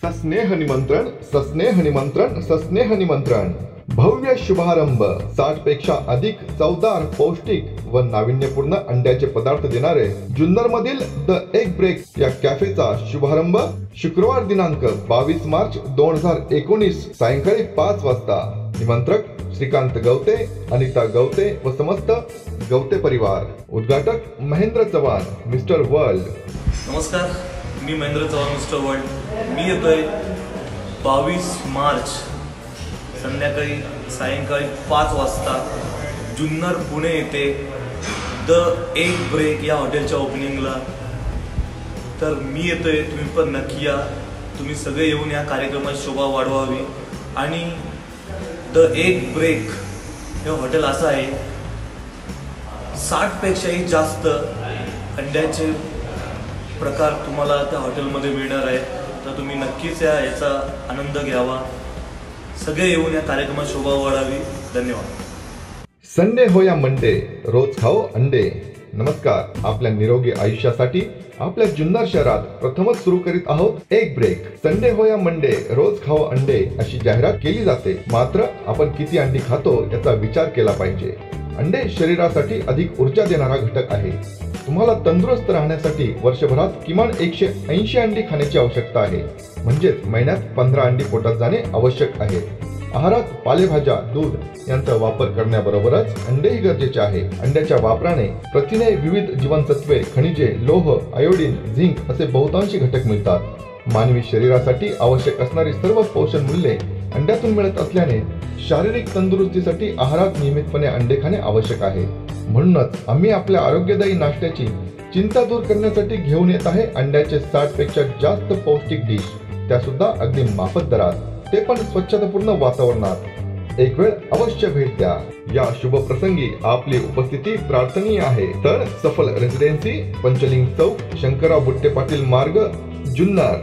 सस्नेह निमंत्रण भव्य शुभारंभ 60 पेक्षा अधिक चवदार पौष्टिक व नाविन्यपूर्ण अंड्याचे पदार्थ देणारे जुन्नर मधील द एग ब्रेक या कॅफेचा शुभारंभ शुक्रवार दिनांक 22 मार्च 2019 सायंकाळी 5 वाजता। निमंत्रक श्रीकांत गवते, अनिता गवते व समस्त गवते परिवार। उद्घाटक महेंद्र चव्हाण, मिस्टर वर्ल्ड। नमस्कार, मी महेंद्र चव्हाण, मिस्टर वर्ल्ड। मी येतोय 22 मार्च सायंकाळी 5 वाजता जुन्नर पुणे येथे द एग ब्रेक या हॉटेलच्या ओपनिंगला। तर मी येतोय, तुम्ही पण नक्की या। तुम्ही सगळे येऊन या कार्यक्रमाची शोभा वाढवावी। आणि द एग ब्रेक हे हॉटेल असं आहे, 60 पेक्षाही जास्त अंड्याचे प्रकार तुम्हाला त्या हॉटेलमध्ये मिळणार आहे। तर तुम्ही नक्कीच याचा आनंद घ्यावा। सगळे येऊन या कार्यक्रमात शोभा वाढावी। धन्यवाद। संडे हो या मंडे, रोज खाओ अंडे। नमस्कार, आपल्या निरोगी आयुष्यासाठी आपल्या जुन्नर शहरात प्रथमच सुरू करीत आहोत एग ब्रेक। संडे हो या मंडे, रोज खाओ अंडे अशी जाहिरात केली जाते, मात्र आपण किती अंडी खातो याचा विचार केला पाहिजे। अंडे शरीरासाठी अधिक ऊर्जा देणारा घटक आहे। तुम्हाला तंदुरुस्त राहण्यासाठी वर्षभरात किमान 180 अंडी खाण्याची आवश्यकता आहे, म्हणजेच महिन्यात 15 अंडी पोटात जाणे आवश्यक आहे। आहारात पालेभाज्या, दूध यांचा वापर करण्याबरोबरच अंडेही गरजेचे आहे। अंड्याच्या वापराने प्रथिने, विविध जीवनसत्वे, खनिजे, लोह, आयोडीन, झिंक असे बहुतांशी घटक मिळतात। मानवी शरीरासाठी आवश्यक असणारी सर्व पोषण मूल्ये अंड्यातून मिळत असल्याने शारीरिक तंदुरुस्तीसाठी आहारात नियमितपणे अंडे खाणे आवश्यक आहे। म्हणूनच आम्ही आपल्या आरोग्यदायी नाश्त्याची चिंता दूर करण्यासाठी घेऊन येत आहे अंड्याचे 60 पेक्षा जास्त पौष्टिक डिश, त्या सुद्धा अगदी माफक दरात, ते पण स्वच्छतापूर्ण वातावरणात। एक वेळ अवश्य भेट द्या। या शुभ प्रसंगी आपली उपस्थिती प्रार्थनीय आहे। तर सफल रेसिडेन्सी, पंचलिंग चौक, शंकरराव बुट्टे पाटील मार्ग, जुन्नर।